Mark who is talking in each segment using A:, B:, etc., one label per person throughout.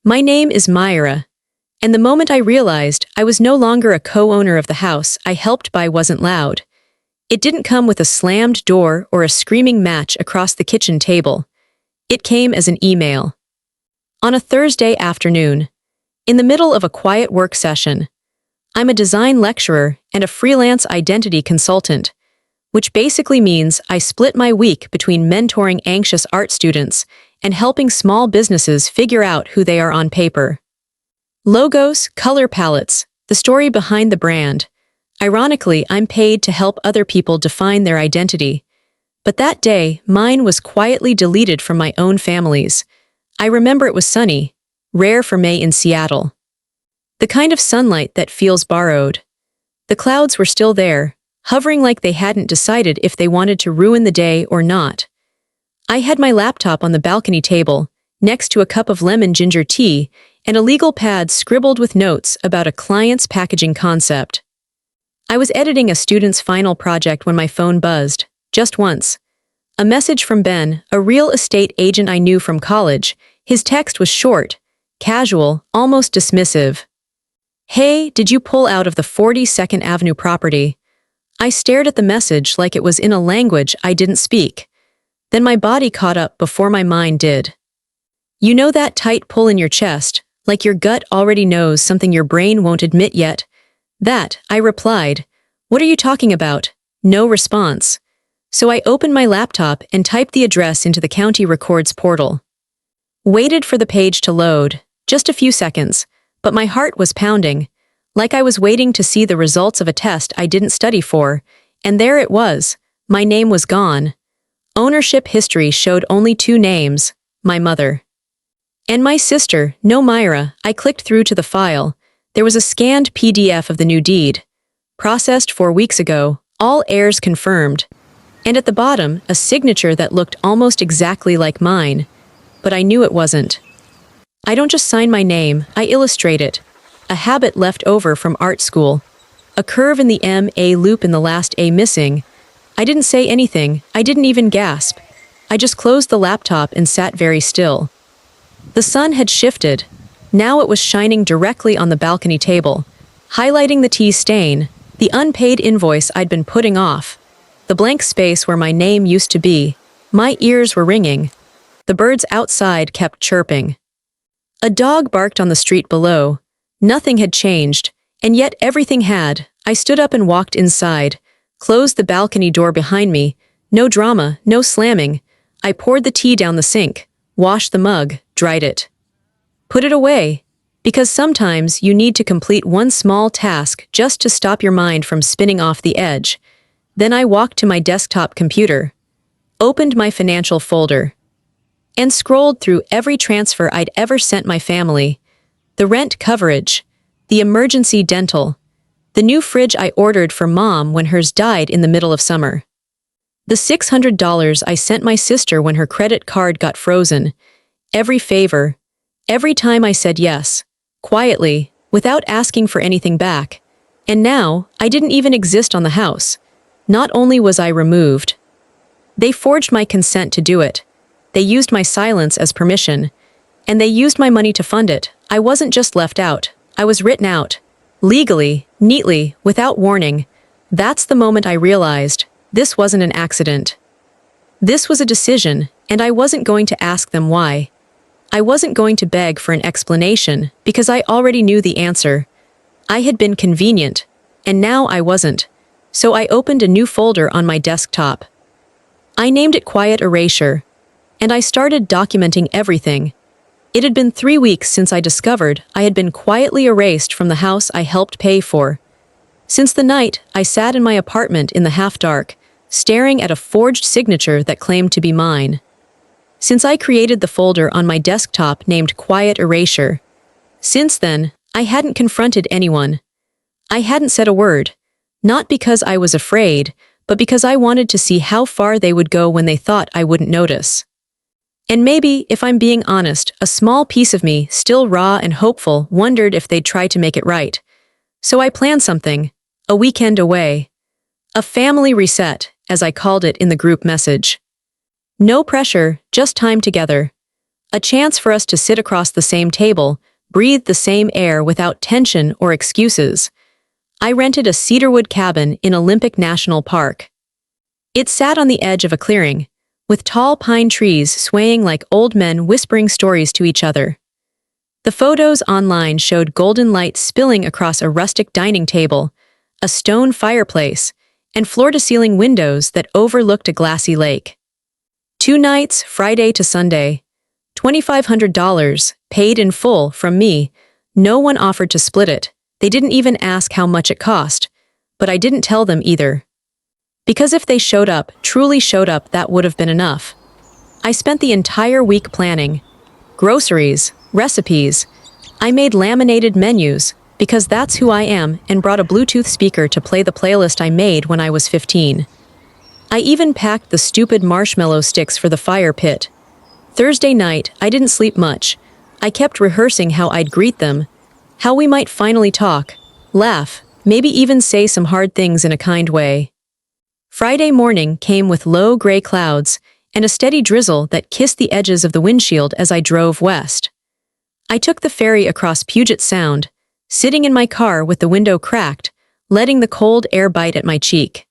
A: My name is Myra, and the moment I realized I was no longer a co-owner of the house I helped buy wasn't loud. It didn't come with a slammed door or a screaming match across the kitchen table. It came as an email. On a Thursday afternoon, in the middle of a quiet work session. I'm a design lecturer and a freelance identity consultant, which basically means I split my week between mentoring anxious art students and helping small businesses figure out who they are on paper. Logos, color palettes, the story behind the brand. Ironically, I'm paid to help other people define their identity. But that day, mine was quietly deleted from my own family's. I remember it was sunny, rare for May in Seattle. The kind of sunlight that feels borrowed. The clouds were still there, hovering like they hadn't decided if they wanted to ruin the day or not. I had my laptop on the balcony table, next to a cup of lemon ginger tea, and a legal pad scribbled with notes about a client's packaging concept. I was editing a student's final project when my phone buzzed, just once. A message from Ben, a real estate agent I knew from college. His text was short, casual, almost dismissive. "Hey, did you pull out of the 42nd Avenue property?" I stared at the message like it was in a language I didn't speak. Then my body caught up before my mind did. You know that tight pull in your chest, like your gut already knows something your brain won't admit yet? That, I replied. What are you talking about? No response. So I opened my laptop and typed the address into the county records portal. Waited for the page to load, just a few seconds, but my heart was pounding, like I was waiting to see the results of a test I didn't study for, and there it was. My name was gone. Ownership history showed only two names, my mother. And my sister, no Myra. I clicked through to the file. There was a scanned PDF of the new deed. Processed 4 weeks ago, all heirs confirmed. And at the bottom, a signature that looked almost exactly like mine. But I knew it wasn't. I don't just sign my name, I illustrate it. A habit left over from art school. A curve in the M-A loop in the last A missing. I didn't say anything, I didn't even gasp. I just closed the laptop and sat very still. The sun had shifted. Now it was shining directly on the balcony table, highlighting the tea stain, the unpaid invoice I'd been putting off, the blank space where my name used to be. My ears were ringing. The birds outside kept chirping. A dog barked on the street below. Nothing had changed, and yet everything had. I stood up and walked inside, closed the balcony door behind me. No drama, no slamming. I poured the tea down the sink, washed the mug, dried it. Put it away, because sometimes you need to complete one small task just to stop your mind from spinning off the edge. Then I walked to my desktop computer, opened my financial folder, and scrolled through every transfer I'd ever sent my family. The rent coverage, the emergency dental, the new fridge I ordered for Mom when hers died in the middle of summer. The $600 I sent my sister when her credit card got frozen. Every favor, every time I said yes, quietly, without asking for anything back. And now, I didn't even exist on the house. Not only was I removed, they forged my consent to do it. They used my silence as permission. And they used my money to fund it. I wasn't just left out. I was written out. Legally, neatly, without warning. That's the moment I realized this wasn't an accident. This was a decision, and I wasn't going to ask them why. I wasn't going to beg for an explanation, because I already knew the answer. I had been convenient, and now I wasn't. So I opened a new folder on my desktop. I named it Quiet Erasure, and I started documenting everything. It had been 3 weeks since I discovered I had been quietly erased from the house I helped pay for. Since the night I sat in my apartment in the half-dark, staring at a forged signature that claimed to be mine. Since I created the folder on my desktop named Quiet Erasure. Since then, I hadn't confronted anyone. I hadn't said a word, not because I was afraid, but because I wanted to see how far they would go when they thought I wouldn't notice. And maybe, if I'm being honest, a small piece of me, still raw and hopeful, wondered if they'd try to make it right. So I planned something, a weekend away. A family reset, as I called it in the group message. No pressure, just time together. A chance for us to sit across the same table, breathe the same air without tension or excuses. I rented a cedarwood cabin in Olympic National Park. It sat on the edge of a clearing, with tall pine trees swaying like old men whispering stories to each other. The photos online showed golden light spilling across a rustic dining table, a stone fireplace, and floor-to-ceiling windows that overlooked a glassy lake. 2 nights, Friday to Sunday. $2,500, paid in full from me. No one offered to split it. They didn't even ask how much it cost. But I didn't tell them either. Because if they showed up, truly showed up, that would have been enough. I spent the entire week planning. Groceries, recipes. I made laminated menus, because that's who I am, and brought a Bluetooth speaker to play the playlist I made when I was 15. I even packed the stupid marshmallow sticks for the fire pit. Thursday night, I didn't sleep much. I kept rehearsing how I'd greet them, how we might finally talk, laugh, maybe even say some hard things in a kind way. Friday morning came with low gray clouds and a steady drizzle that kissed the edges of the windshield as I drove west. I took the ferry across Puget Sound, sitting in my car with the window cracked, letting the cold air bite at my cheek.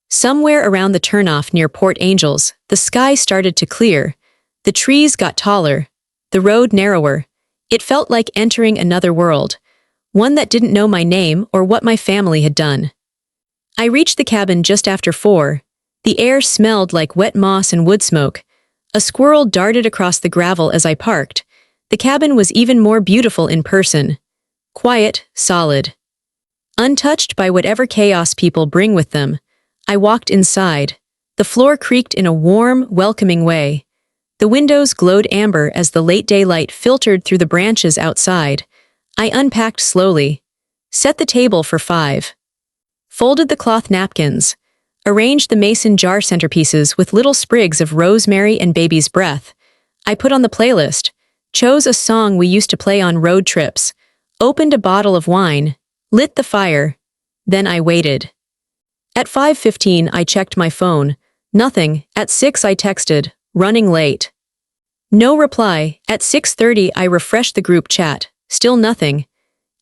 A: Somewhere around the turnoff near Port Angels, the sky started to clear. The trees got taller, the road narrower. It felt like entering another world, one that didn't know my name or what my family had done. I reached the cabin just after 4. The air smelled like wet moss and wood smoke. A squirrel darted across the gravel as I parked. The cabin was even more beautiful in person. Quiet, solid. Untouched by whatever chaos people bring with them, I walked inside. The floor creaked in a warm, welcoming way. The windows glowed amber as the late daylight filtered through the branches outside. I unpacked slowly, set the table for 5, folded the cloth napkins, arranged the mason jar centerpieces with little sprigs of rosemary and baby's breath. I put on the playlist, chose a song we used to play on road trips, opened a bottle of wine, lit the fire. Then I waited. At 5:15 I checked my phone. Nothing. At 6 I texted, running late. No reply. At 6:30 I refreshed the group chat. Still nothing.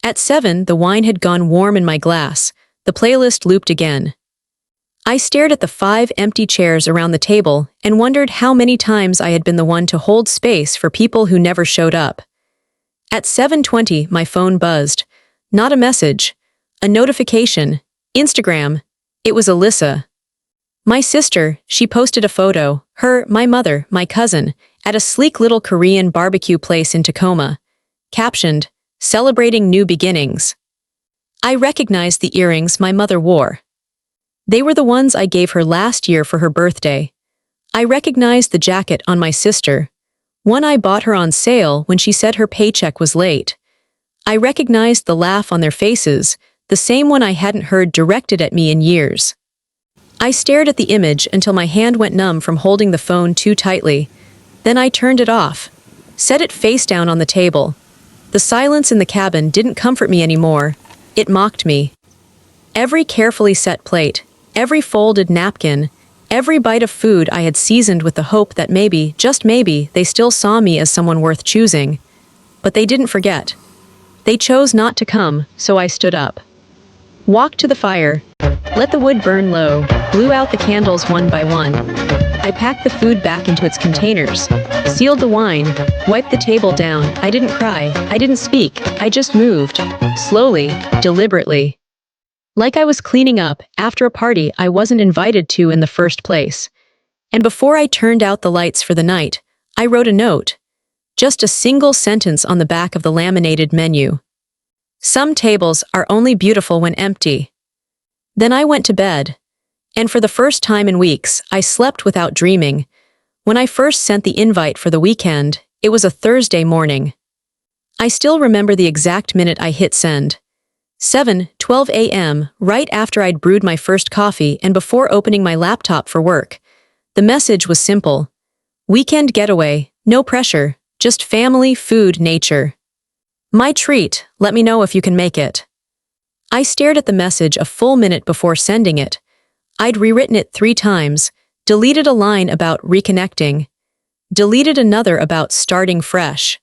A: At 7 the wine had gone warm in my glass. The playlist looped again. I stared at the 5 empty chairs around the table and wondered how many times I had been the one to hold space for people who never showed up. At 7:20 my phone buzzed. Not a message. A notification. Instagram. It was Alyssa. My sister. She posted a photo. Her, my mother, my cousin, at a sleek little Korean barbecue place in Tacoma. Captioned, "Celebrating New Beginnings." I recognized the earrings my mother wore. They were the ones I gave her last year for her birthday. I recognized the jacket on my sister, one I bought her on sale when she said her paycheck was late. I recognized the laugh on their faces, the same one I hadn't heard directed at me in years. I stared at the image until my hand went numb from holding the phone too tightly. Then I turned it off, set it face down on the table. The silence in the cabin didn't comfort me anymore. It mocked me. Every carefully set plate, every folded napkin, every bite of food I had seasoned with the hope that maybe, just maybe, they still saw me as someone worth choosing. But they didn't forget. They chose not to come, so I stood up. Walked to the fire, let the wood burn low, blew out the candles one by one. I packed the food back into its containers, sealed the wine, wiped the table down. I didn't cry, I didn't speak, I just moved, slowly, deliberately. Like I was cleaning up after a party I wasn't invited to in the first place. And before I turned out the lights for the night, I wrote a note. Just a single sentence on the back of the laminated menu. Some tables are only beautiful when empty. Then I went to bed. And for the first time in weeks, I slept without dreaming. When I first sent the invite for the weekend, it was a Thursday morning. I still remember the exact minute I hit send. 7:12 a.m., right after I'd brewed my first coffee and before opening my laptop for work. The message was simple. Weekend getaway, no pressure, just family, food, nature. My treat, let me know if you can make it. I stared at the message a full minute before sending it. I'd rewritten it 3 times, deleted a line about reconnecting. deleted another about starting fresh.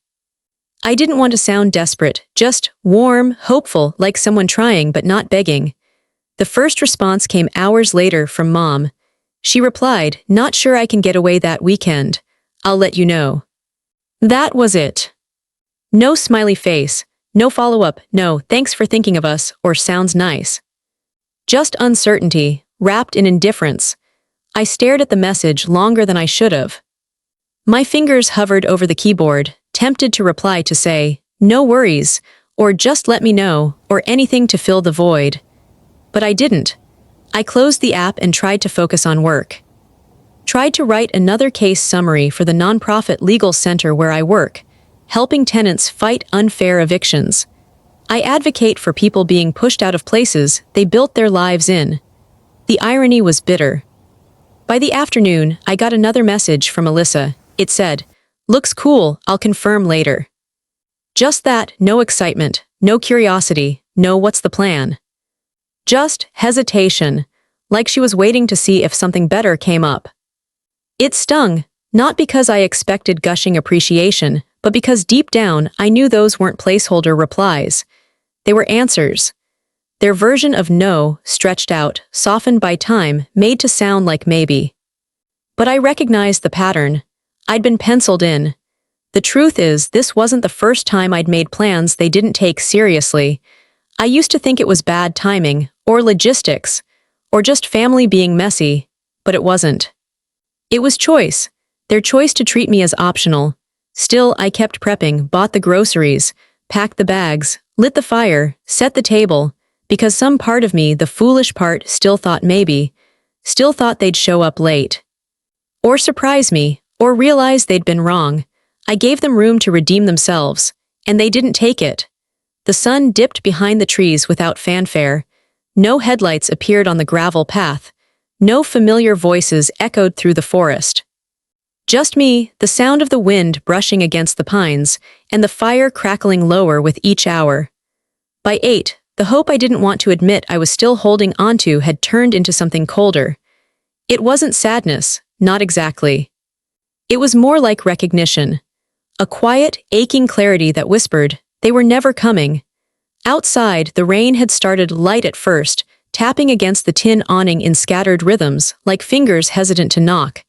A: I didn't want to sound desperate, just warm, hopeful, like someone trying but not begging. The first response came hours later from Mom. She replied, "Not sure I can get away that weekend. I'll let you know." That was it. No smiley face, no follow-up, no "thanks for thinking of us" or "sounds nice." Just uncertainty, wrapped in indifference. I stared at the message longer than I should have. My fingers hovered over the keyboard, tempted to reply to say, "No worries," or "just let me know," or anything to fill the void. But I didn't. I closed the app and tried to focus on work. Tried to write another case summary for the nonprofit legal center where I work, helping tenants fight unfair evictions. I advocate for people being pushed out of places they built their lives in. The irony was bitter. By the afternoon, I got another message from Alyssa. It said, "Looks cool, I'll confirm later." Just that, no excitement, no curiosity, no "what's the plan?" Just hesitation, like she was waiting to see if something better came up. It stung, not because I expected gushing appreciation, but because deep down I knew those weren't placeholder replies. They were answers. Their version of no, stretched out, softened by time, made to sound like maybe. But I recognized the pattern. I'd been penciled in. The truth is, this wasn't the first time I'd made plans they didn't take seriously. I used to think it was bad timing, or logistics, or just family being messy, but it wasn't. It was choice, their choice to treat me as optional. Still, I kept prepping, bought the groceries, packed the bags, lit the fire, set the table, because some part of me, the foolish part, still thought they'd show up late. Or surprise me, or realize they'd been wrong. I gave them room to redeem themselves, and they didn't take it. The sun dipped behind the trees without fanfare. No headlights appeared on the gravel path. No familiar voices echoed through the forest. Just me, the sound of the wind brushing against the pines, and the fire crackling lower with each hour. By 8, the hope I didn't want to admit I was still holding onto had turned into something colder. It wasn't sadness, not exactly. It was more like recognition. A quiet, aching clarity that whispered, they were never coming. Outside, the rain had started light at first, tapping against the tin awning in scattered rhythms, like fingers hesitant to knock.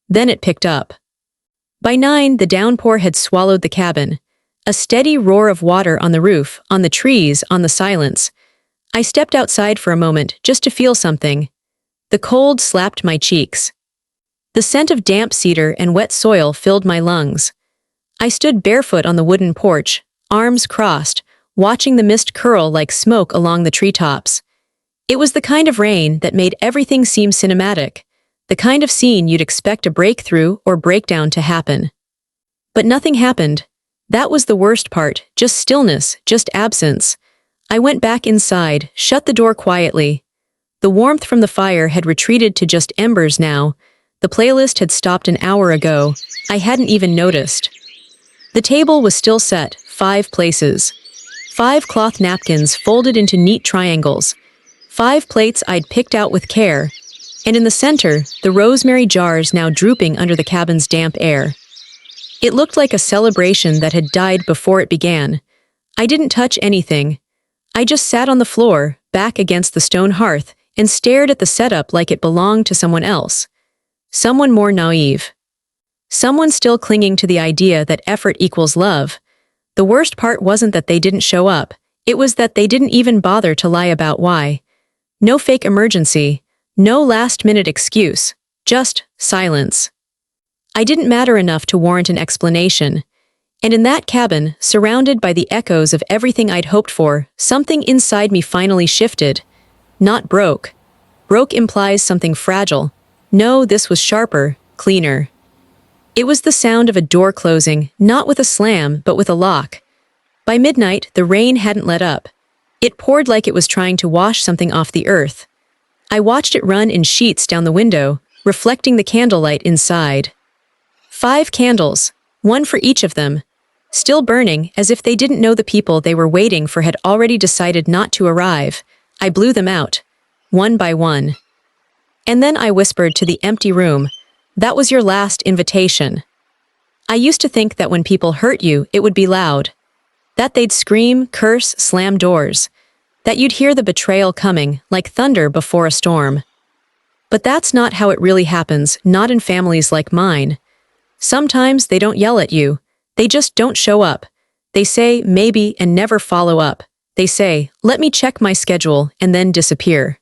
A: Then it picked up. By 9, the downpour had swallowed the cabin. A steady roar of water on the roof, on the trees, on the silence. I stepped outside for a moment, just to feel something. The cold slapped my cheeks. The scent of damp cedar and wet soil filled my lungs. I stood barefoot on the wooden porch, arms crossed, watching the mist curl like smoke along the treetops. It was the kind of rain that made everything seem cinematic, the kind of scene you'd expect a breakthrough or breakdown to happen. But nothing happened. That was the worst part, just stillness, just absence. I went back inside, shut the door quietly. The warmth from the fire had retreated to just embers now. The playlist had stopped an hour ago. I hadn't even noticed. The table was still set, 5 places. 5 cloth napkins folded into neat triangles. 5 plates I'd picked out with care. And in the center, the rosemary jars now drooping under the cabin's damp air. It looked like a celebration that had died before it began. I didn't touch anything. I just sat on the floor, back against the stone hearth, and stared at the setup like it belonged to someone else. Someone more naive. Someone still clinging to the idea that effort equals love. The worst part wasn't that they didn't show up, it was that they didn't even bother to lie about why. No fake emergency, no last-minute excuse, just silence. I didn't matter enough to warrant an explanation. And in that cabin, surrounded by the echoes of everything I'd hoped for, something inside me finally shifted. Not broke. Broke implies something fragile. No, this was sharper, cleaner. It was the sound of a door closing, not with a slam, but with a lock. By midnight, the rain hadn't let up. It poured like it was trying to wash something off the earth. I watched it run in sheets down the window, reflecting the candlelight inside. 5 candles, 1 for each of them, still burning as if they didn't know the people they were waiting for had already decided not to arrive. I blew them out, one by one. And then I whispered to the empty room, "That was your last invitation." I used to think that when people hurt you, it would be loud. That they'd scream, curse, slam doors. That you'd hear the betrayal coming, like thunder before a storm. But that's not how it really happens, not in families like mine. Sometimes they don't yell at you. They just don't show up. They say maybe and never follow up. They say, let me check my schedule, and then disappear.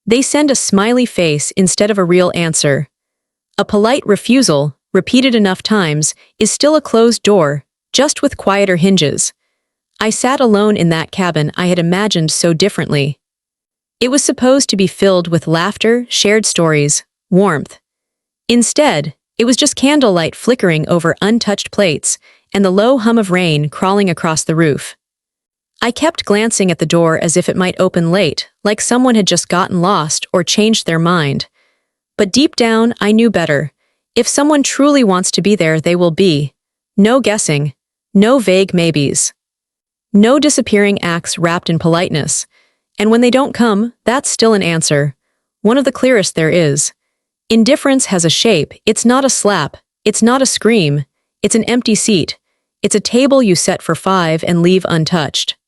A: They send a smiley face instead of a real answer. A polite refusal, repeated enough times, is still a closed door, just with quieter hinges. I sat alone in that cabin I had imagined so differently. It was supposed to be filled with laughter, shared stories, warmth. Instead, it was just candlelight flickering over untouched plates and the low hum of rain crawling across the roof. I kept glancing at the door as if it might open late, like someone had just gotten lost or changed their mind. But deep down, I knew better. If someone truly wants to be there, they will be. No guessing. No vague maybes. No disappearing acts wrapped in politeness. And when they don't come, that's still an answer. One of the clearest there is. Indifference has a shape. It's not a slap. It's not a scream. It's an empty seat. It's a table you set for 5 and leave untouched.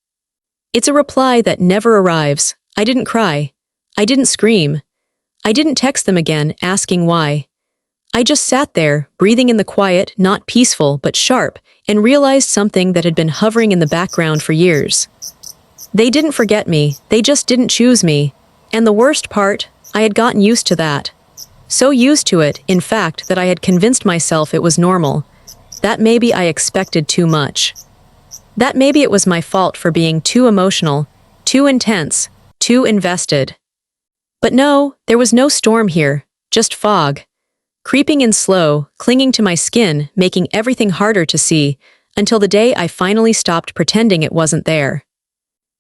A: It's a reply that never arrives. I didn't cry. I didn't scream. I didn't text them again, asking why. I just sat there, breathing in the quiet, not peaceful, but sharp, and realized something that had been hovering in the background for years. They didn't forget me, they just didn't choose me. And the worst part, I had gotten used to that. So used to it, in fact, that I had convinced myself it was normal. That maybe I expected too much. That maybe it was my fault for being too emotional, too intense, too invested. But no, there was no storm here, just fog. Creeping in slow, clinging to my skin, making everything harder to see, until the day I finally stopped pretending it wasn't there.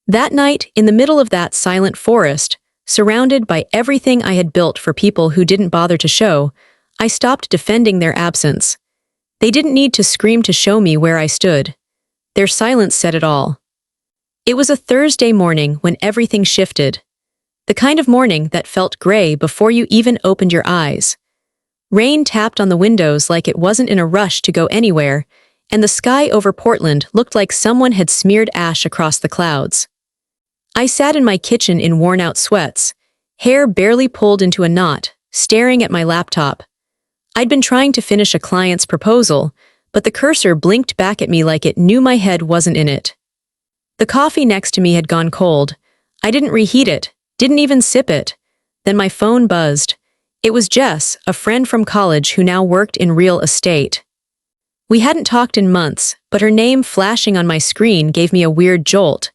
A: That night, in the middle of that silent forest, surrounded by everything I had built for people who didn't bother to show, I stopped defending their absence. They didn't need to scream to show me where I stood. Their silence said it all. It was a Thursday morning when everything shifted. The kind of morning that felt gray before you even opened your eyes. Rain tapped on the windows like it wasn't in a rush to go anywhere, and the sky over Portland looked like someone had smeared ash across the clouds. I sat in my kitchen in worn-out sweats, hair barely pulled into a knot, staring at my laptop. I'd been trying to finish a client's proposal, but the cursor blinked back at me like it knew my head wasn't in it. The coffee next to me had gone cold. I didn't reheat it, didn't even sip it. Then my phone buzzed. It was Jess, a friend from college who now worked in real estate. We hadn't talked in months, but her name flashing on my screen gave me a weird jolt.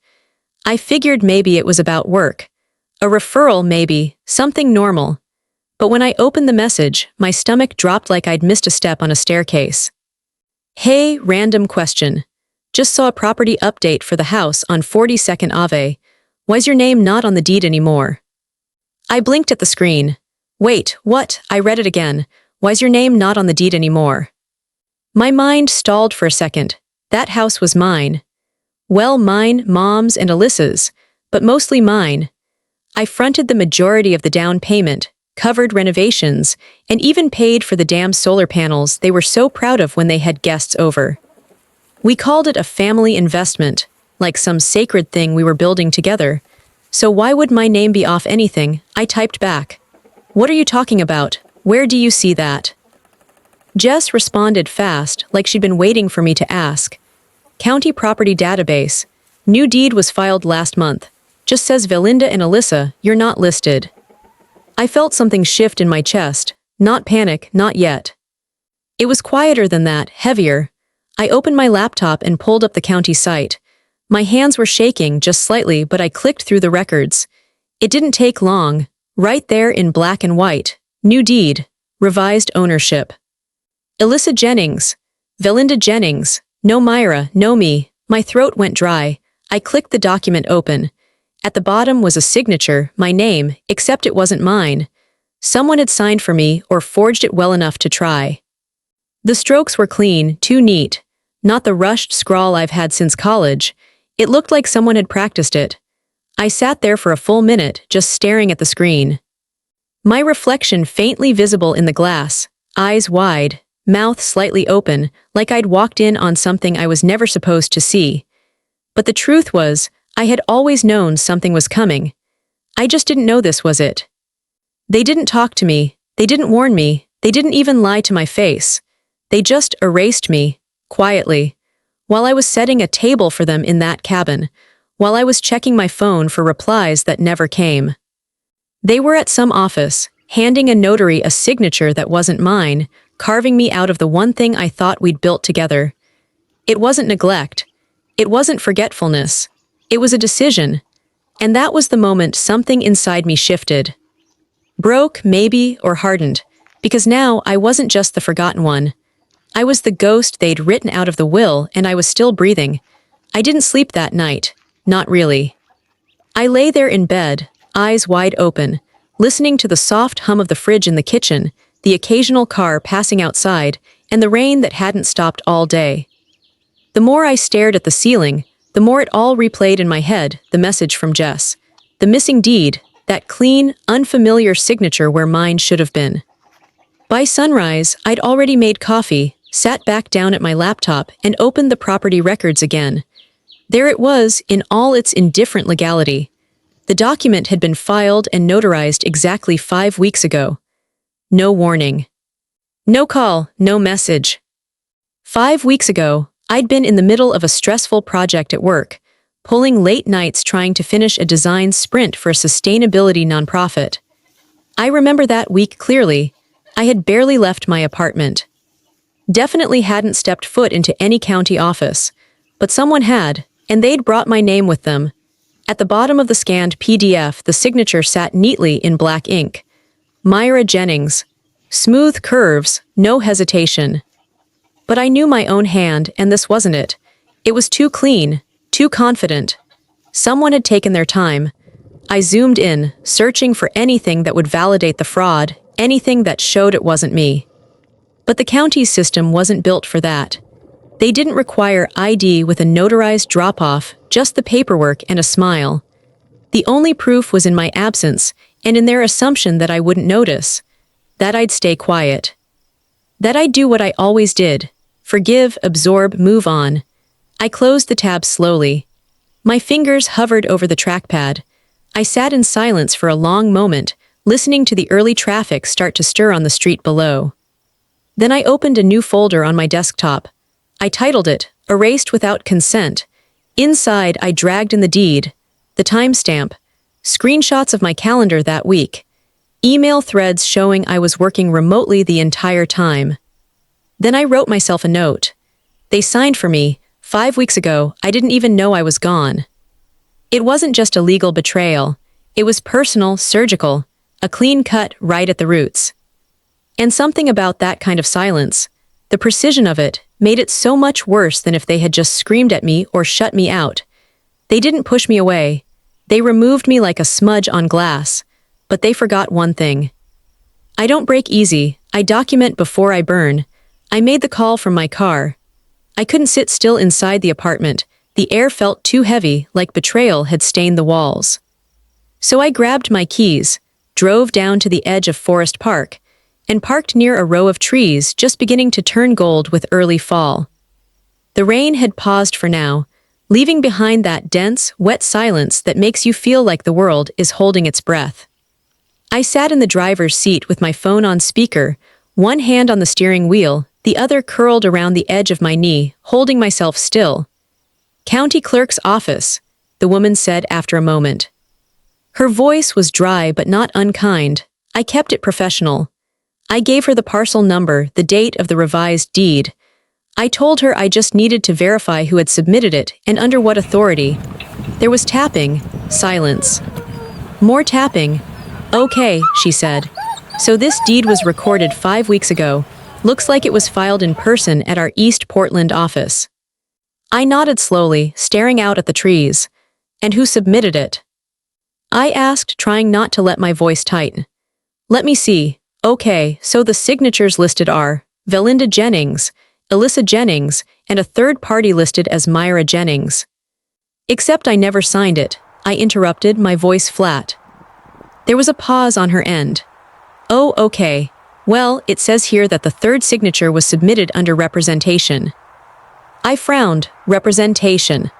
A: I figured maybe it was about work. A referral maybe, something normal. But when I opened the message, my stomach dropped like I'd missed a step on a staircase. Hey, random question. Just saw a property update for the house on 42nd Ave. Why's your name not on the deed anymore? I blinked at the screen. Wait, what? I read it again. Why's your name not on the deed anymore? My mind stalled for a second. That house was mine. Well, mine, Mom's, and Alyssa's, but mostly mine. I fronted the majority of the down payment, covered renovations, and even paid for the damn solar panels they were so proud of when they had guests over. We called it a family investment, like some sacred thing we were building together. So why would my name be off anything? I typed back. What are you talking about? Where do you see that? Jess responded fast, like she'd been waiting for me to ask. County Property Database. New deed was filed last month. Just says Valinda and Alyssa, you're not listed. I felt something shift in my chest. Not panic, not yet. It was quieter than that, heavier. I opened my laptop and pulled up the county site. My hands were shaking just slightly, but I clicked through the records. It didn't take long. Right there in black and white. New deed. Revised ownership. Alyssa Jennings. Valinda Jennings. No Mira, no me. My throat went dry. I clicked the document open. At the bottom was a signature, my name, except it wasn't mine. Someone had signed for me or forged it well enough to try. The strokes were clean, too neat. Not the rushed scrawl I've had since college. It looked like someone had practiced it. I sat there for a full minute, just staring at the screen. My reflection faintly visible in the glass, eyes wide, mouth slightly open, like I'd walked in on something I was never supposed to see. But the truth was, I had always known something was coming. I just didn't know this was it. They didn't talk to me, they didn't warn me, they didn't even lie to my face. They just erased me, quietly, while I was setting a table for them in that cabin, while I was checking my phone for replies that never came. They were at some office, handing a notary a signature that wasn't mine, carving me out of the one thing I thought we'd built together. It wasn't neglect. It wasn't forgetfulness. It was a decision. And that was the moment something inside me shifted. Broke, maybe, or hardened, because now I wasn't just the forgotten one. I was the ghost they'd written out of the will, and I was still breathing. I didn't sleep that night. Not really. I lay there in bed, eyes wide open, listening to the soft hum of the fridge in the kitchen, the occasional car passing outside, and the rain that hadn't stopped all day. The more I stared at the ceiling, the more it all replayed in my head, the message from Jess. The missing deed, that clean, unfamiliar signature where mine should have been. By sunrise, I'd already made coffee, sat back down at my laptop, and opened the property records again. There it was, in all its indifferent legality. The document had been filed and notarized exactly 5 weeks ago. No warning. No call, no message. 5 weeks ago, I'd been in the middle of a stressful project at work, pulling late nights trying to finish a design sprint for a sustainability nonprofit. I remember that week clearly. I had barely left my apartment. Definitely hadn't stepped foot into any county office, but someone had, and they'd brought my name with them. At the bottom of the scanned PDF, the signature sat neatly in black ink. Mira Jennings. Smooth curves, no hesitation. But I knew my own hand, and this wasn't it. It was too clean, too confident. Someone had taken their time. I zoomed in, searching for anything that would validate the fraud, anything that showed it wasn't me. But the county's system wasn't built for that. They didn't require ID with a notarized drop-off, just the paperwork and a smile. The only proof was in my absence, and in their assumption that I wouldn't notice, that I'd stay quiet. That I'd do what I always did, forgive, absorb, move on. I closed the tab slowly. My fingers hovered over the trackpad. I sat in silence for a long moment, listening to the early traffic start to stir on the street below. Then I opened a new folder on my desktop. I titled it, Erased Without Consent. Inside, I dragged in the deed, the timestamp, screenshots of my calendar that week, email threads showing I was working remotely the entire time. Then I wrote myself a note. They signed for me. 5 weeks ago, I didn't even know I was gone. It wasn't just a legal betrayal. It was personal, surgical, a clean cut right at the roots. And something about that kind of silence, the precision of it, made it so much worse than if they had just screamed at me or shut me out. They didn't push me away. They removed me like a smudge on glass. But they forgot one thing. I don't break easy. I document before I burn. I made the call from my car. I couldn't sit still inside the apartment. The air felt too heavy, like betrayal had stained the walls. So I grabbed my keys, drove down to the edge of Forest Park, and parked near a row of trees just beginning to turn gold with early fall. The rain had paused for now, leaving behind that dense, wet silence that makes you feel like the world is holding its breath. I sat in the driver's seat with my phone on speaker, one hand on the steering wheel, the other curled around the edge of my knee, holding myself still. "County Clerk's office," the woman said after a moment. Her voice was dry but not unkind. I kept it professional. I gave her the parcel number, the date of the revised deed. I told her I just needed to verify who had submitted it and under what authority. There was tapping, silence. More tapping. "Okay," she said. "So this deed was recorded 5 weeks ago. Looks like it was filed in person at our East Portland office." I nodded slowly, staring out at the trees. "And who submitted it?" I asked, trying not to let my voice tighten. "Let me see. Okay, so the signatures listed are Valinda Jennings, Alyssa Jennings, and a third party listed as Mira Jennings." "Except I never signed it," I interrupted, my voice flat. There was a pause on her end. "Oh, okay. Well, it says here that the third signature was submitted under representation. I frowned. Representation.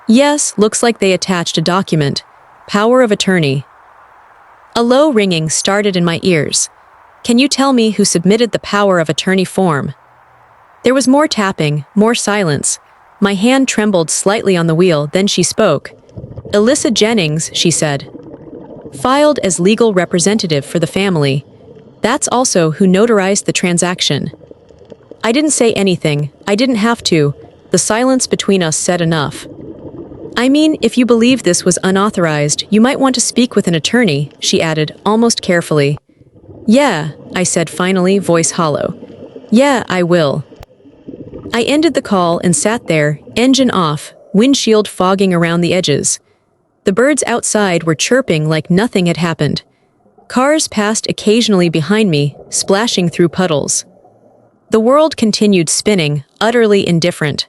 A: Yes, looks like they attached a document. Power of attorney. A low ringing started in my ears. Can you tell me who submitted the power of attorney form? There was more tapping, more silence. My hand trembled slightly on the wheel, then she spoke. Alyssa Jennings, she said. Filed as legal representative for the family. That's also who notarized the transaction. I didn't say anything. I didn't have to. The silence between us said enough. I mean, if you believe this was unauthorized, you might want to speak with an attorney, she added, almost carefully. Yeah, I said finally, voice hollow. Yeah, I will. I ended the call and sat there, engine off, windshield fogging around the edges. The birds outside were chirping like nothing had happened. Cars passed occasionally behind me, splashing through puddles. The world continued spinning, utterly indifferent.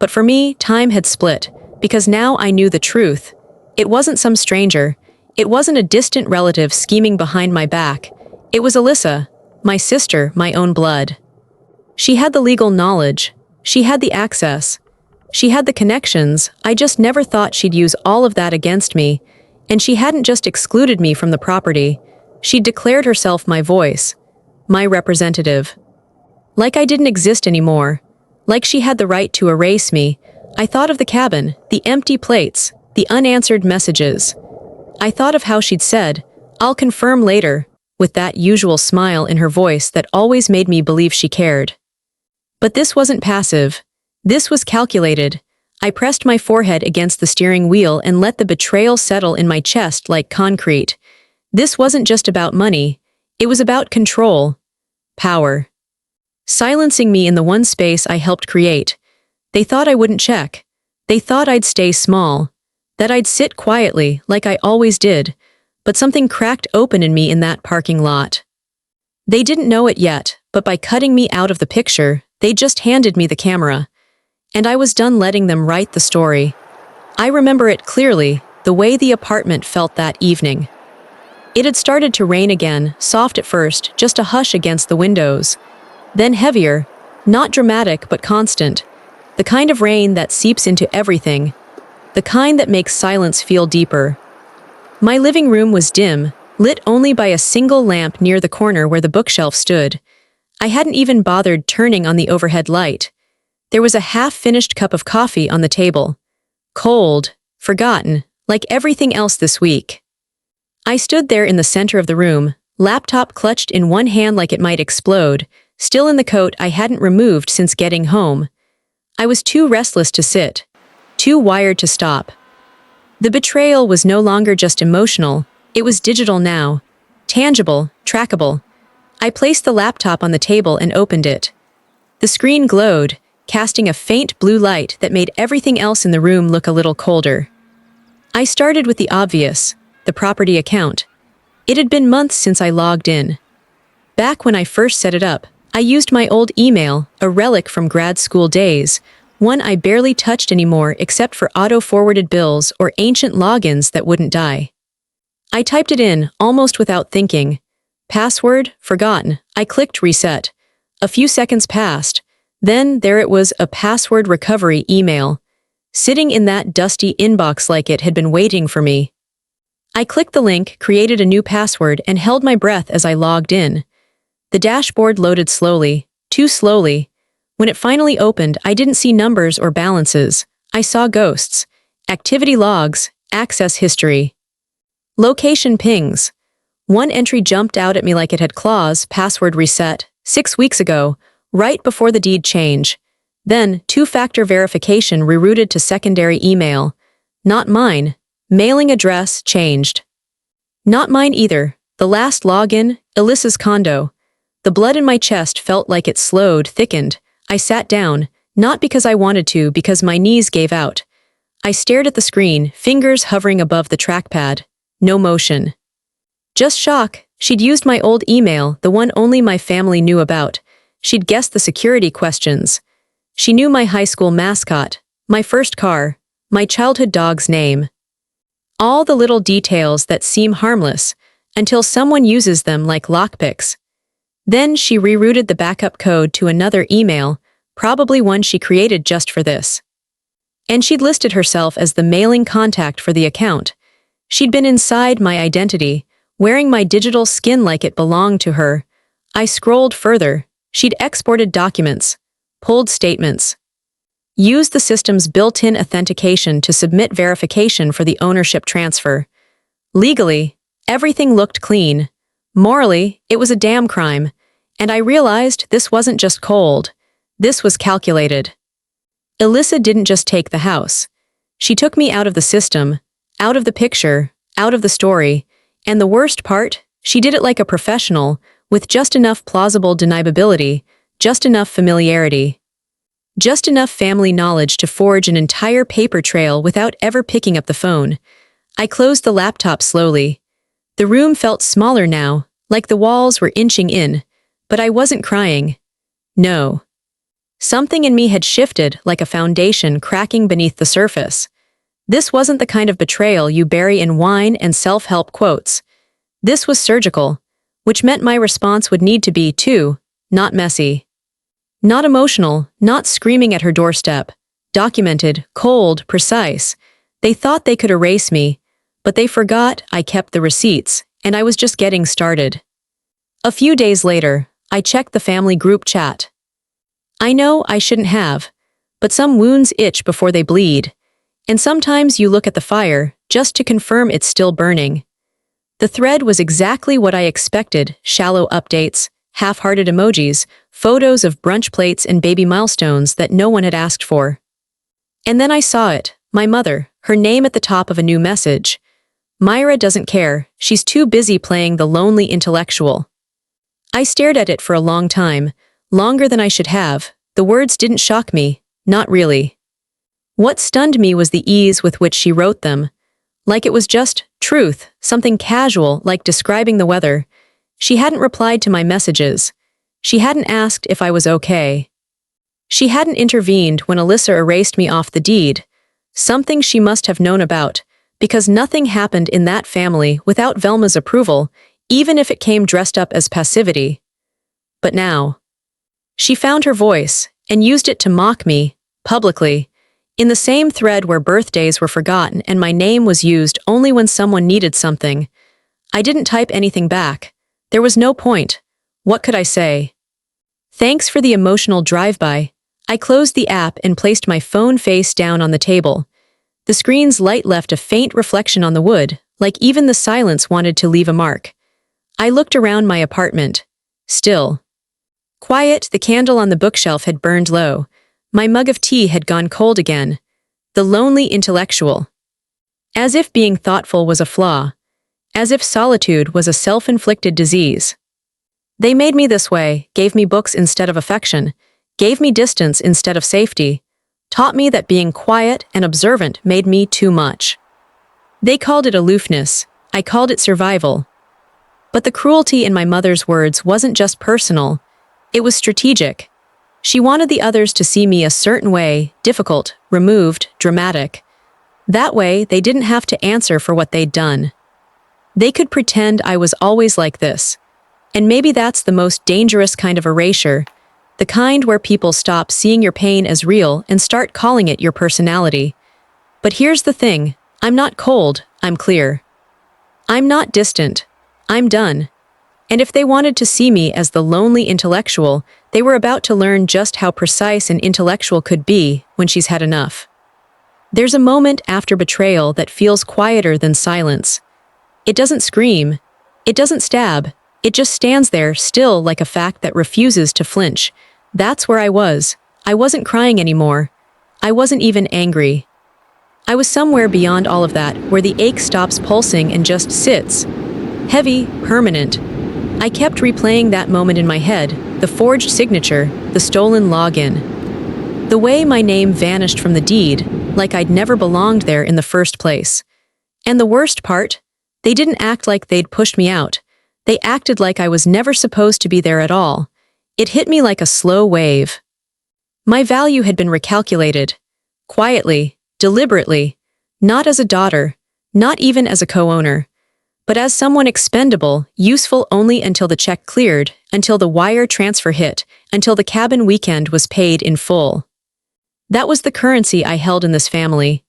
A: But for me, time had split, because now I knew the truth. It wasn't some stranger. It wasn't a distant relative scheming behind my back. It was Alyssa, my sister, my own blood. She had the legal knowledge. She had the access. She had the connections. I just never thought she'd use all of that against me. And she hadn't just excluded me from the property. She'd declared herself my voice, my representative. Like I didn't exist anymore. Like she had the right to erase me. I thought of the cabin, the empty plates, the unanswered messages. I thought of how she'd said, I'll confirm later, with that usual smile in her voice that always made me believe she cared. But this wasn't passive. This was calculated. I pressed my forehead against the steering wheel and let the betrayal settle in my chest like concrete. This wasn't just about money. It was about control. Power. Silencing me in the one space I helped create. They thought I wouldn't check. They thought I'd stay small. That I'd sit quietly, like I always did. But something cracked open in me in that parking lot. They didn't know it yet, but by cutting me out of the picture, they just handed me the camera. And I was done letting them write the story. I remember it clearly, the way the apartment felt that evening. It had started to rain again, soft at first, just a hush against the windows. Then heavier, not dramatic but constant. The kind of rain that seeps into everything. The kind that makes silence feel deeper. My living room was dim, lit only by a single lamp near the corner where the bookshelf stood. I hadn't even bothered turning on the overhead light. There was a half-finished cup of coffee on the table. Cold, forgotten, like everything else this week. I stood there in the center of the room, laptop clutched in one hand like it might explode, still in the coat I hadn't removed since getting home. I was too restless to sit, too wired to stop. The betrayal was no longer just emotional, it was digital now. Tangible, trackable. I placed the laptop on the table and opened it. The screen glowed, casting a faint blue light that made everything else in the room look a little colder. I started with the obvious, the property account. It had been months since I logged in. Back when I first set it up, I used my old email, a relic from grad school days, one I barely touched anymore except for auto-forwarded bills or ancient logins that wouldn't die. I typed it in, almost without thinking. Password, forgotten. I clicked reset. A few seconds passed. Then there it was, a password recovery email. Sitting in that dusty inbox like it had been waiting for me. I clicked the link, created a new password, and held my breath as I logged in. The dashboard loaded slowly, too slowly. When it finally opened, I didn't see numbers or balances. I saw ghosts, activity logs, access history. Location pings. One entry jumped out at me like it had claws, password reset, 6 weeks ago, right before the deed change. Then, two-factor verification rerouted to secondary email. Not mine. Mailing address changed. Not mine either. The last login, Alyssa's condo. The blood in my chest felt like it slowed, thickened. I sat down, not because I wanted to, because my knees gave out. I stared at the screen, fingers hovering above the trackpad. No motion. Just shock. She'd used my old email, the one only my family knew about. She'd guessed the security questions. She knew my high school mascot, my first car, my childhood dog's name. All the little details that seem harmless, until someone uses them like lockpicks. Then she rerouted the backup code to another email, probably one she created just for this. And she'd listed herself as the mailing contact for the account. She'd been inside my identity, wearing my digital skin like it belonged to her. I scrolled further. She'd exported documents, pulled statements, used the system's built-in authentication to submit verification for the ownership transfer. Legally, everything looked clean. Morally, it was a damn crime. And I realized this wasn't just cold. This was calculated. Alyssa didn't just take the house. She took me out of the system, out of the picture, out of the story, and the worst part, she did it like a professional, with just enough plausible deniability, just enough familiarity, just enough family knowledge to forge an entire paper trail without ever picking up the phone. I closed the laptop slowly. The room felt smaller now, like the walls were inching in, but I wasn't crying. No. Something in me had shifted like a foundation cracking beneath the surface. This wasn't the kind of betrayal you bury in wine and self-help quotes. This was surgical, which meant my response would need to be, too, not messy. Not emotional, not screaming at her doorstep. Documented, cold, precise. They thought they could erase me, but they forgot I kept the receipts, and I was just getting started. A few days later, I checked the family group chat. I know I shouldn't have, but some wounds itch before they bleed, and sometimes you look at the fire just to confirm it's still burning. The thread was exactly what I expected: shallow updates, half-hearted emojis, photos of brunch plates and baby milestones that no one had asked for. And then I saw it, my mother, her name at the top of a new message. Mira doesn't care, she's too busy playing the lonely intellectual. I stared at it for a long time, longer than I should have. The words didn't shock me, not really. What stunned me was the ease with which she wrote them. Like it was just truth, something casual, like describing the weather. She hadn't replied to my messages. She hadn't asked if I was okay. She hadn't intervened when Alyssa erased me off the deed. Something she must have known about, because nothing happened in that family without Velma's approval, even if it came dressed up as passivity. But now, she found her voice and used it to mock me, publicly, in the same thread where birthdays were forgotten and my name was used only when someone needed something. I didn't type anything back. There was no point. What could I say? Thanks for the emotional drive-by. I closed the app and placed my phone face down on the table. The screen's light left a faint reflection on the wood, like even the silence wanted to leave a mark. I looked around my apartment. Still. Quiet, the candle on the bookshelf had burned low. My mug of tea had gone cold again. The lonely intellectual. As if being thoughtful was a flaw. As if solitude was a self-inflicted disease. They made me this way, gave me books instead of affection, gave me distance instead of safety, taught me that being quiet and observant made me too much. They called it aloofness. I called it survival. But the cruelty in my mother's words wasn't just personal. It was strategic. She wanted the others to see me a certain way, difficult, removed, dramatic. That way, they didn't have to answer for what they'd done. They could pretend I was always like this. And maybe that's the most dangerous kind of erasure, the kind where people stop seeing your pain as real and start calling it your personality. But here's the thing, I'm not cold, I'm clear. I'm not distant. I'm done. And if they wanted to see me as the lonely intellectual, they were about to learn just how precise an intellectual could be when she's had enough. There's a moment after betrayal that feels quieter than silence. It doesn't scream. It doesn't stab. It just stands there, still like a fact that refuses to flinch. That's where I was. I wasn't crying anymore. I wasn't even angry. I was somewhere beyond all of that, where the ache stops pulsing and just sits. Heavy, permanent. I kept replaying that moment in my head, the forged signature, the stolen login. The way my name vanished from the deed, like I'd never belonged there in the first place. And the worst part? They didn't act like they'd pushed me out. They acted like I was never supposed to be there at all. It hit me like a slow wave. My value had been recalculated. Quietly, deliberately. Not as a daughter, not even as a co-owner. but as someone expendable, useful only until the check cleared, until the wire transfer hit, until the cabin weekend was paid in full. That was the currency I held in this family.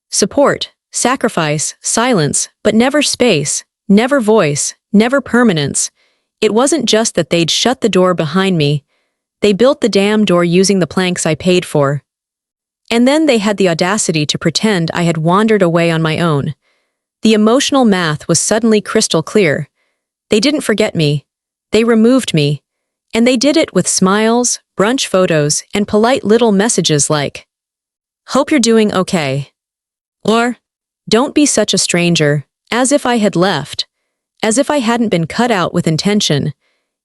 A: Support, sacrifice, silence, but never space, never voice, never permanence. It wasn't just that they'd shut the door behind me. They built the damn door using the planks I paid for. And then they had the audacity to pretend I had wandered away on my own. The emotional math was suddenly crystal clear. They didn't forget me. They removed me. And they did it with smiles, brunch photos, and polite little messages like, "Hope you're doing okay." Or, "Don't be such a stranger," as if I had left. As if I hadn't been cut out with intention.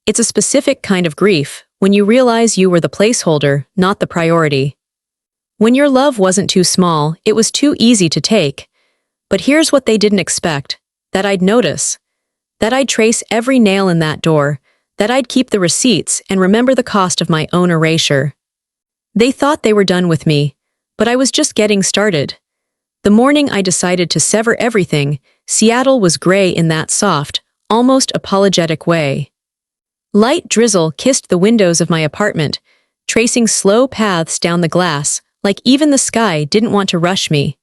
A: It's a specific kind of grief, when you realize you were the placeholder, not the priority. When your love wasn't too small, it was too easy to take. But here's what they didn't expect, that I'd notice. That I'd trace every nail in that door, that I'd keep the receipts and remember the cost of my own erasure. They thought they were done with me, but I was just getting started. The morning I decided to sever everything, Seattle was gray in that soft, almost apologetic way. Light drizzle kissed the windows of my apartment, tracing slow paths down the glass, like even the sky didn't want to rush me.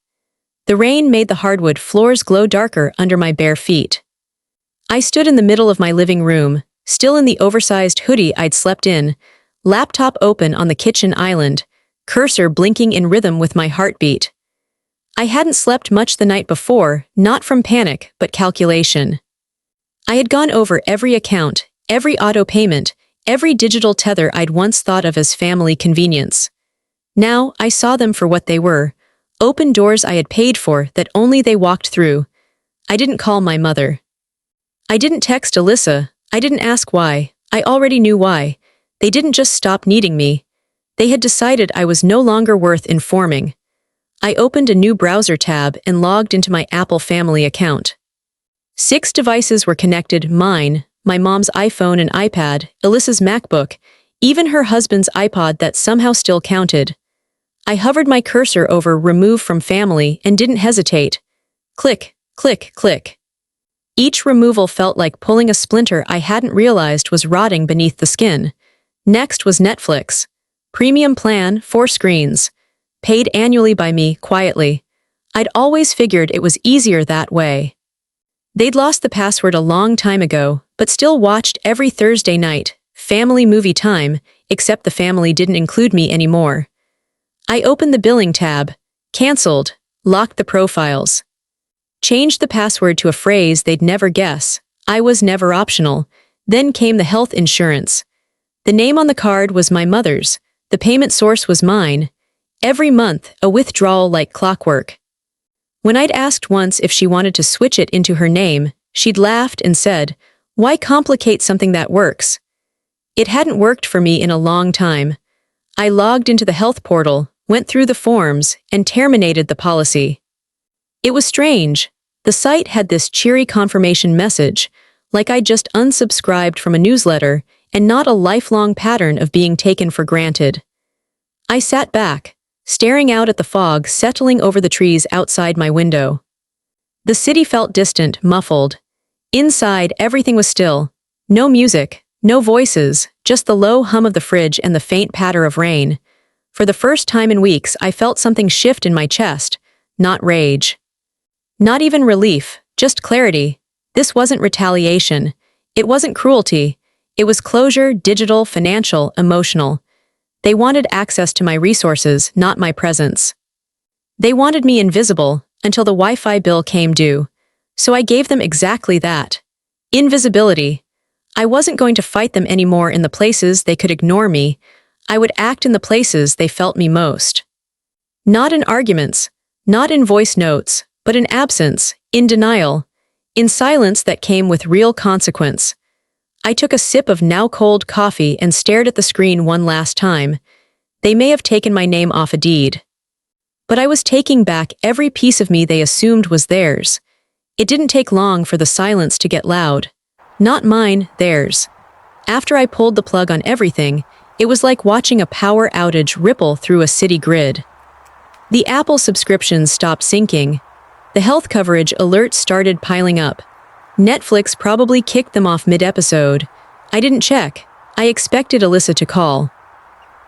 A: The rain made the hardwood floors glow darker under my bare feet. I stood in the middle of my living room, still in the oversized hoodie I'd slept in, laptop open on the kitchen island, cursor blinking in rhythm with my heartbeat. I hadn't slept much the night before, not from panic, but calculation. I had gone over every account, every auto payment, every digital tether I'd once thought of as family convenience. Now, I saw them for what they were, open doors I had paid for that only they walked through. I didn't call my mother. I didn't text Alyssa. I didn't ask why. I already knew why. They didn't just stop needing me. They had decided I was no longer worth informing. I opened a new browser tab and logged into my Apple family account. 6 devices were connected, mine, my mom's iPhone and iPad, Alyssa's MacBook, even her husband's iPod that somehow still counted. I hovered my cursor over Remove from Family and didn't hesitate. Click, click, click. Each removal felt like pulling a splinter I hadn't realized was rotting beneath the skin. Next was Netflix. Premium plan, 4 screens. Paid annually by me, quietly. I'd always figured it was easier that way. They'd lost the password a long time ago, but still watched every Thursday night, family movie time, except the family didn't include me anymore. I opened the billing tab, canceled, locked the profiles. Changed the password to a phrase they'd never guess. I was never optional. Then came the health insurance. The name on the card was my mother's. The payment source was mine. Every month, a withdrawal like clockwork. When I'd asked once if she wanted to switch it into her name, she'd laughed and said, "Why complicate something that works?" It hadn't worked for me in a long time. I logged into the health portal, went through the forms, and terminated the policy. It was strange. The site had this cheery confirmation message, like I'd just unsubscribed from a newsletter, and not a lifelong pattern of being taken for granted. I sat back, staring out at the fog settling over the trees outside my window. The city felt distant, muffled. Inside, everything was still. No music, no voices, just the low hum of the fridge and the faint patter of rain. For the first time in weeks, I felt something shift in my chest, not rage. Not even relief, just clarity. This wasn't retaliation. It wasn't cruelty. It was closure, digital, financial, emotional. They wanted access to my resources, not my presence. They wanted me invisible, until the Wi-Fi bill came due. So I gave them exactly that. Invisibility. I wasn't going to fight them anymore in the places they could ignore me. I would act in the places they felt me most. Not in arguments, not in voice notes, but in absence, in denial, in silence that came with real consequence. I took a sip of now-cold coffee and stared at the screen one last time. They may have taken my name off a deed. But I was taking back every piece of me they assumed was theirs. It didn't take long for the silence to get loud. Not mine, theirs. After I pulled the plug on everything, it was like watching a power outage ripple through a city grid. The Apple subscriptions stopped syncing. The health coverage alerts started piling up. Netflix probably kicked them off mid-episode. I didn't check. I expected Alyssa to call.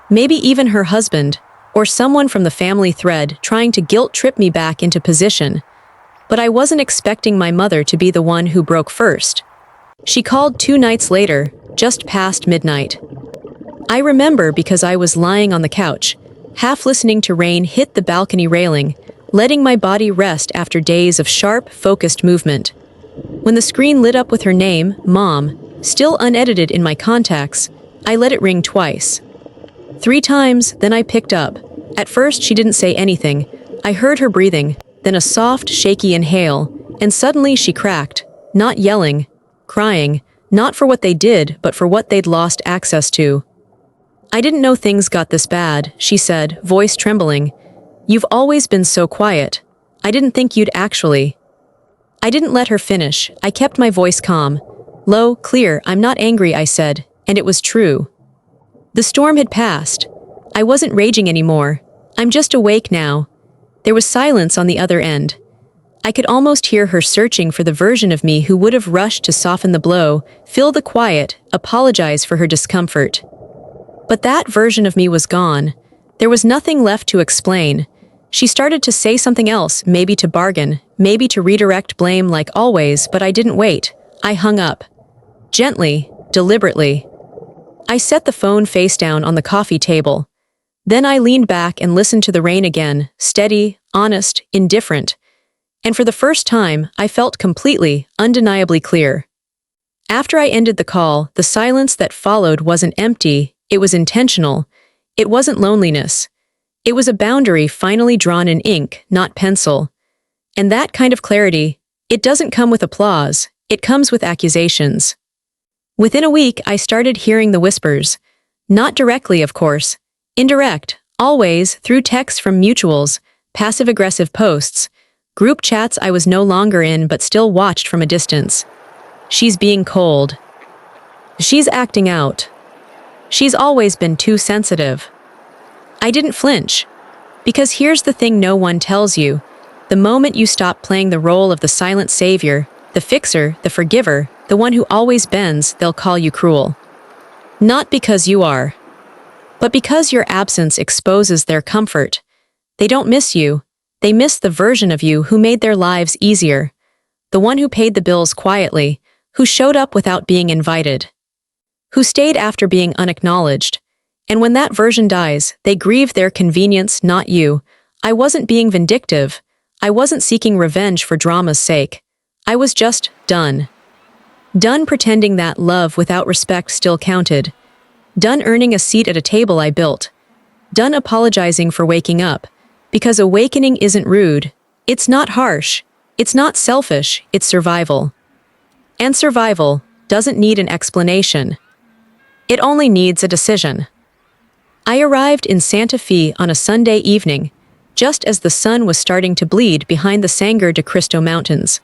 A: Maybe even her husband, or someone from the family thread trying to guilt-trip me back into position. But I wasn't expecting my mother to be the one who broke first. She called 2 nights later, just past midnight. I remember because I was lying on the couch, half listening to rain hit the balcony railing, letting my body rest after days of sharp, focused movement. When the screen lit up with her name, Mom, still unedited in my contacts, I let it ring twice. 3 times, then I picked up. At first, she didn't say anything. I heard her breathing, then a soft, shaky inhale, and suddenly she cracked, not yelling, crying, not for what they did, but for what they'd lost access to. I didn't know things got this bad, she said, voice trembling. You've always been so quiet. I didn't think you'd actually. I didn't let her finish. I kept my voice calm. Low, clear, I'm not angry, I said, and it was true. The storm had passed. I wasn't raging anymore. I'm just awake now. There was silence on the other end. I could almost hear her searching for the version of me who would have rushed to soften the blow, fill the quiet, apologize for her discomfort. But that version of me was gone. There was nothing left to explain. She started to say something else, maybe to bargain, maybe to redirect blame like always, but I didn't wait. I hung up. Gently, deliberately. I set the phone face down on the coffee table. Then I leaned back and listened to the rain again, steady, honest, indifferent. And for the first time, I felt completely, undeniably clear. After I ended the call, the silence that followed wasn't empty, it was intentional. It wasn't loneliness. It was a boundary finally drawn in ink, not pencil. And that kind of clarity, it doesn't come with applause, it comes with accusations. Within a week, I started hearing the whispers. Not directly, of course. Indirect, always, through texts from mutuals, passive-aggressive posts, group chats I was no longer in but still watched from a distance. She's being cold. She's acting out. She's always been too sensitive. I didn't flinch. Because here's the thing no one tells you. The moment you stop playing the role of the silent savior, the fixer, the forgiver, the one who always bends, they'll call you cruel. Not because you are, but because your absence exposes their comfort. They don't miss you. They miss the version of you who made their lives easier. The one who paid the bills quietly, who showed up without being invited, who stayed after being unacknowledged. And when that version dies, they grieve their convenience, not you. I wasn't being vindictive. I wasn't seeking revenge for drama's sake. I was just done. Done pretending that love without respect still counted. Done earning a seat at a table I built. Done apologizing for waking up. Because awakening isn't rude. It's not harsh. It's not selfish. It's survival. And survival doesn't need an explanation. It only needs a decision. I arrived in Santa Fe on a Sunday evening, just as the sun was starting to bleed behind the Sangre de Cristo Mountains.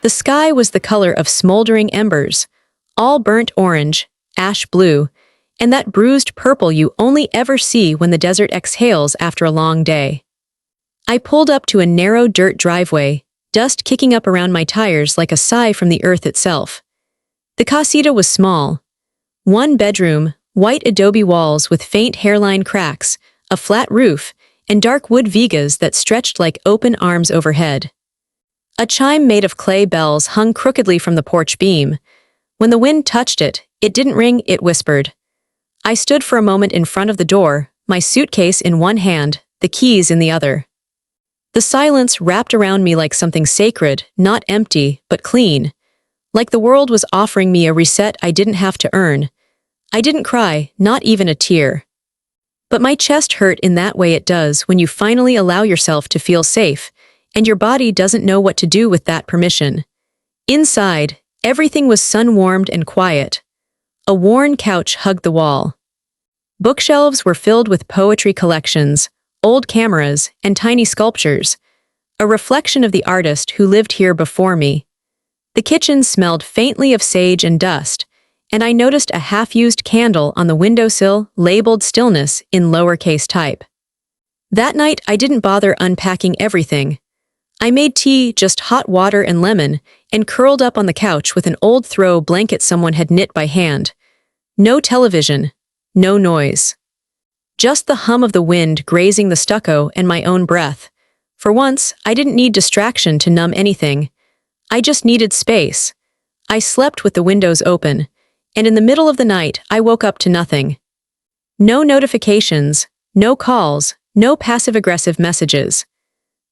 A: The sky was the color of smoldering embers, all burnt orange, ash blue, and that bruised purple you only ever see when the desert exhales after a long day. I pulled up to a narrow dirt driveway, dust kicking up around my tires like a sigh from the earth itself. The casita was small. 1 bedroom, white adobe walls with faint hairline cracks, a flat roof, and dark wood vigas that stretched like open arms overhead. A chime made of clay bells hung crookedly from the porch beam. When the wind touched it, it didn't ring, it whispered. I stood for a moment in front of the door, my suitcase in one hand, the keys in the other. The silence wrapped around me like something sacred, not empty, but clean. Like the world was offering me a reset I didn't have to earn. I didn't cry, not even a tear. But my chest hurt in that way it does when you finally allow yourself to feel safe, and your body doesn't know what to do with that permission. Inside, everything was sun-warmed and quiet. A worn couch hugged the wall. Bookshelves were filled with poetry collections, old cameras, and tiny sculptures, a reflection of the artist who lived here before me. The kitchen smelled faintly of sage and dust, and I noticed a half-used candle on the windowsill labeled stillness in lowercase type. That night, I didn't bother unpacking everything. I made tea, just hot water and lemon, and curled up on the couch with an old throw blanket someone had knit by hand. No television, no noise. Just the hum of the wind grazing the stucco and my own breath. For once, I didn't need distraction to numb anything. I just needed space. I slept with the windows open, and in the middle of the night, I woke up to nothing. No notifications, no calls, no passive-aggressive messages.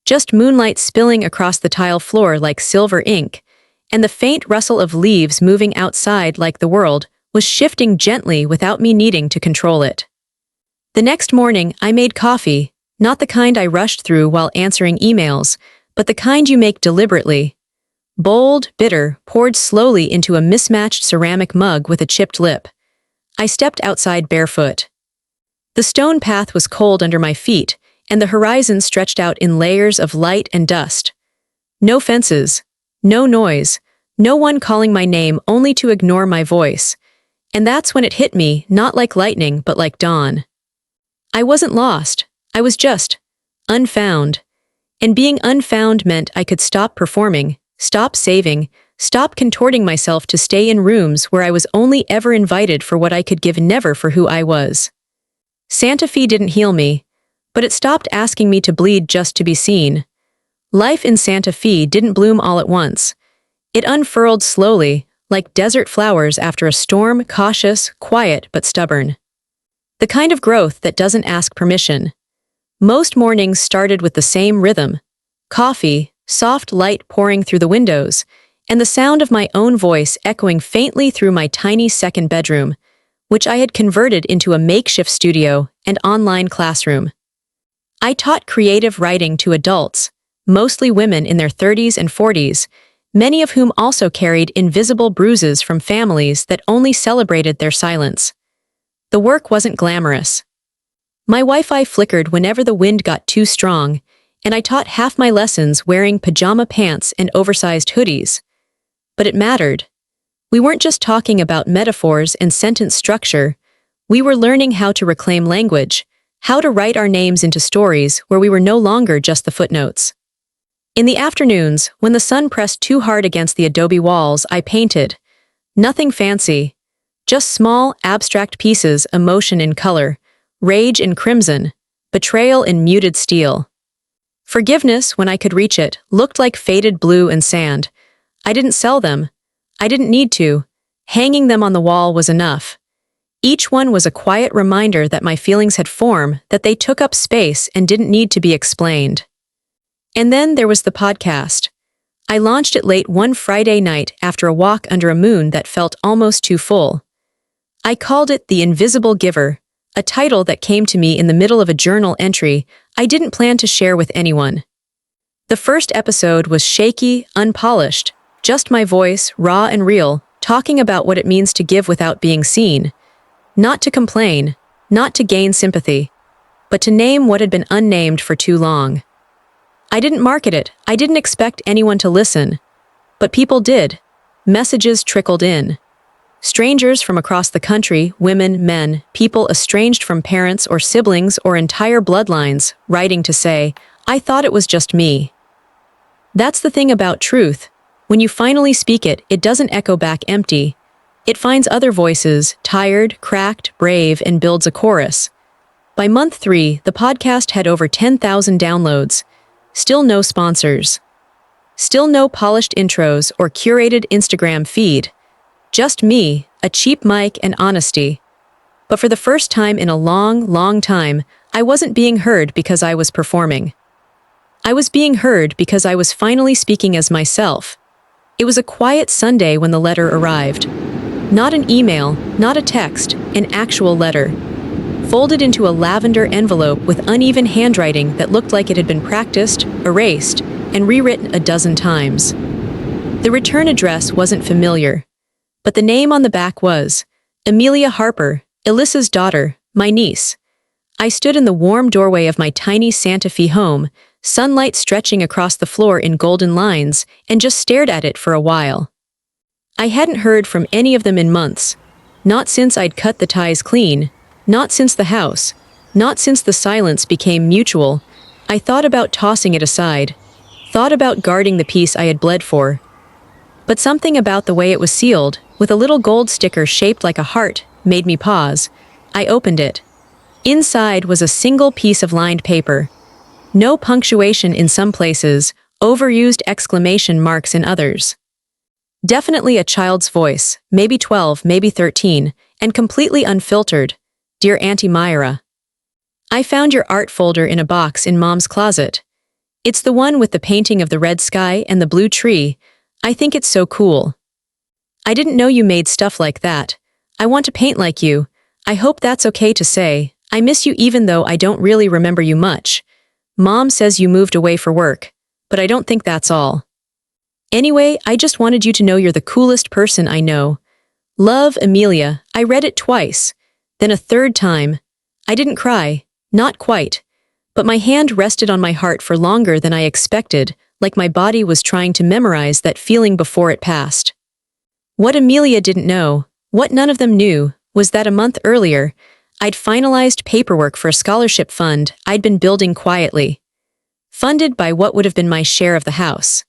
A: Just moonlight spilling across the tile floor like silver ink, and the faint rustle of leaves moving outside like the world was shifting gently without me needing to control it. The next morning, I made coffee, not the kind I rushed through while answering emails, but the kind you make deliberately. Bold, bitter, poured slowly into a mismatched ceramic mug with a chipped lip. I stepped outside barefoot. The stone path was cold under my feet, and the horizon stretched out in layers of light and dust. No fences, no noise, no one calling my name only to ignore my voice. And that's when it hit me, not like lightning, but like dawn. I wasn't lost. I was just unfound. And being unfound meant I could stop performing, stop saving, stop contorting myself to stay in rooms where I was only ever invited for what I could give, never for who I was. Santa Fe didn't heal me, but it stopped asking me to bleed just to be seen. Life in Santa Fe didn't bloom all at once. It unfurled slowly, like desert flowers after a storm, cautious, quiet, but stubborn. The kind of growth that doesn't ask permission. Most mornings started with the same rhythm: coffee, soft light pouring through the windows, and the sound of my own voice echoing faintly through my tiny second bedroom, which I had converted into a makeshift studio and online classroom. I taught creative writing to adults, mostly women in their 30s and 40s, many of whom also carried invisible bruises from families that only celebrated their silence. The work wasn't glamorous. My Wi-Fi flickered whenever the wind got too strong, and I taught half my lessons wearing pajama pants and oversized hoodies. But it mattered. We weren't just talking about metaphors and sentence structure. We were learning how to reclaim language, how to write our names into stories where we were no longer just the footnotes. In the afternoons, when the sun pressed too hard against the adobe walls, I painted. Nothing fancy. Just small, abstract pieces, emotion in color, rage in crimson, betrayal in muted steel. Forgiveness, when I could reach it, looked like faded blue and sand. I didn't sell them. I didn't need to. Hanging them on the wall was enough. Each one was a quiet reminder that my feelings had form, that they took up space and didn't need to be explained. And then there was the podcast. I launched it late one Friday night after a walk under a moon that felt almost too full. I called it The Invisible Giver, a title that came to me in the middle of a journal entry I didn't plan to share with anyone. The first episode was shaky, unpolished, just my voice, raw and real, talking about what it means to give without being seen. Not to complain, not to gain sympathy, but to name what had been unnamed for too long. I didn't market it, I didn't expect anyone to listen. But people did. Messages trickled in. Strangers from across the country, women, men, people estranged from parents or siblings or entire bloodlines, writing to say, I thought it was just me. That's the thing about truth. When you finally speak it, it doesn't echo back empty. It finds other voices, tired, cracked, brave, and builds a chorus. By month 3, the podcast had over 10,000 downloads. Still no sponsors. Still no polished intros or curated Instagram feed. Just me, a cheap mic, and honesty. But for the first time in a long, long time, I wasn't being heard because I was performing. I was being heard because I was finally speaking as myself. It was a quiet Sunday when the letter arrived. Not an email, not a text, an actual letter. Folded into a lavender envelope with uneven handwriting that looked like it had been practiced, erased, and rewritten a dozen times. The return address wasn't familiar, but the name on the back was Amelia Harper, Alyssa's daughter, my niece. I stood in the warm doorway of my tiny Santa Fe home, sunlight stretching across the floor in golden lines, and just stared at it for a while. I hadn't heard from any of them in months. Not since I'd cut the ties clean, not since the house, not since the silence became mutual. I thought about tossing it aside, thought about guarding the piece I had bled for. But something about the way it was sealed, with a little gold sticker shaped like a heart, made me pause. I opened it. Inside was a single piece of lined paper. No punctuation in some places, overused exclamation marks in others. Definitely a child's voice, maybe 12, maybe 13, and completely unfiltered. Dear Auntie Myra. I found your art folder in a box in Mom's closet. It's the one with the painting of the red sky and the blue tree. I think it's so cool. I didn't know you made stuff like that. I want to paint like you. I hope that's okay to say. I miss you even though I don't really remember you much. Mom says you moved away for work, but I don't think that's all. Anyway, I just wanted you to know you're the coolest person I know. Love, Amelia. I read it twice. Then a third time. I didn't cry. Not quite. But my hand rested on my heart for longer than I expected, like my body was trying to memorize that feeling before it passed. What Amelia didn't know, what none of them knew, was that a month earlier, I'd finalized paperwork for a scholarship fund I'd been building quietly. Funded by what would have been my share of the house.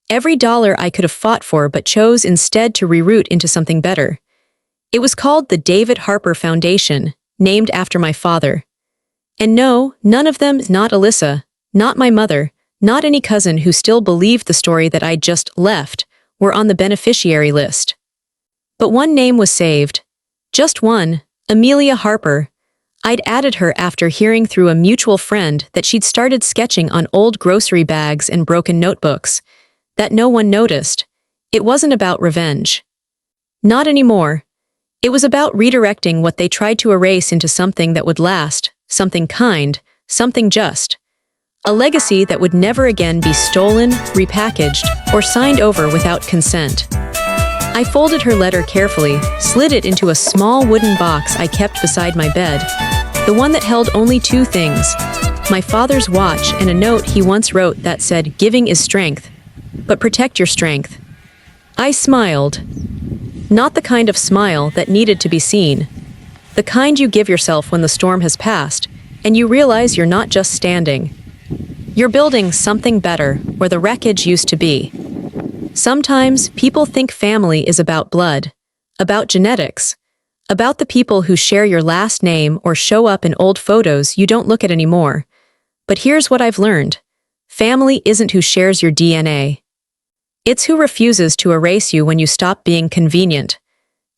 A: Every dollar I could have fought for but chose instead to reroute into something better. It was called the David Harper Foundation, named after my father. And no, none of them, not Alyssa, not my mother, not any cousin who still believed the story that I'd just left, were on the beneficiary list. But one name was saved. Just one, Amelia Harper. I'd added her after hearing through a mutual friend that she'd started sketching on old grocery bags and broken notebooks. That no one noticed. It wasn't about revenge. Not anymore. It was about redirecting what they tried to erase into something that would last, something kind, something just. A legacy that would never again be stolen, repackaged, or signed over without consent. I folded her letter carefully, slid it into a small wooden box I kept beside my bed, the one that held only two things, my father's watch and a note he once wrote that said, "Giving is strength, but protect your strength." I smiled. Not the kind of smile that needed to be seen. The kind you give yourself when the storm has passed, and you realize you're not just standing. You're building something better where the wreckage used to be. Sometimes people think family is about blood, about genetics, about the people who share your last name or show up in old photos you don't look at anymore. But here's what I've learned. Family isn't who shares your DNA. It's who refuses to erase you when you stop being convenient.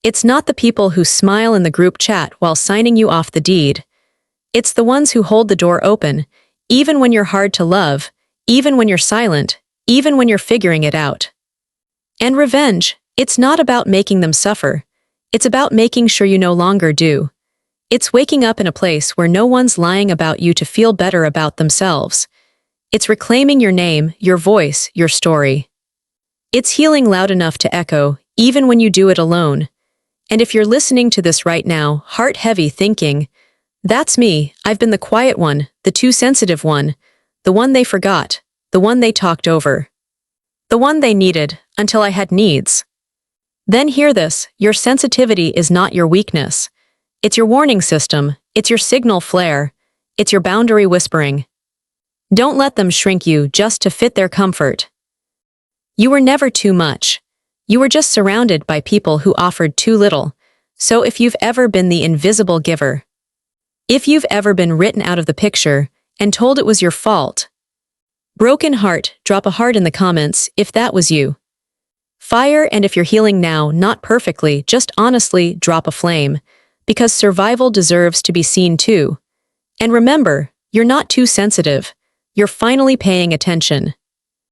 A: It's not the people who smile in the group chat while signing you off the deed. It's the ones who hold the door open, even when you're hard to love, even when you're silent, even when you're figuring it out. And revenge, it's not about making them suffer. It's about making sure you no longer do. It's waking up in a place where no one's lying about you to feel better about themselves. It's reclaiming your name, your voice, your story. It's healing loud enough to echo, even when you do it alone. And if you're listening to this right now, heart-heavy thinking, that's me, I've been the quiet one, the too sensitive one, the one they forgot, the one they talked over. The one they needed, until I had needs. Then hear this, your sensitivity is not your weakness. It's your warning system, it's your signal flare, it's your boundary whispering. Don't let them shrink you just to fit their comfort. You were never too much. You were just surrounded by people who offered too little. So if you've ever been the invisible giver, if you've ever been written out of the picture and told it was your fault, broken heart, drop a heart in the comments if that was you. Fire, and if you're healing now, not perfectly, just honestly, drop a flame, because survival deserves to be seen too. And remember, you're not too sensitive. You're finally paying attention.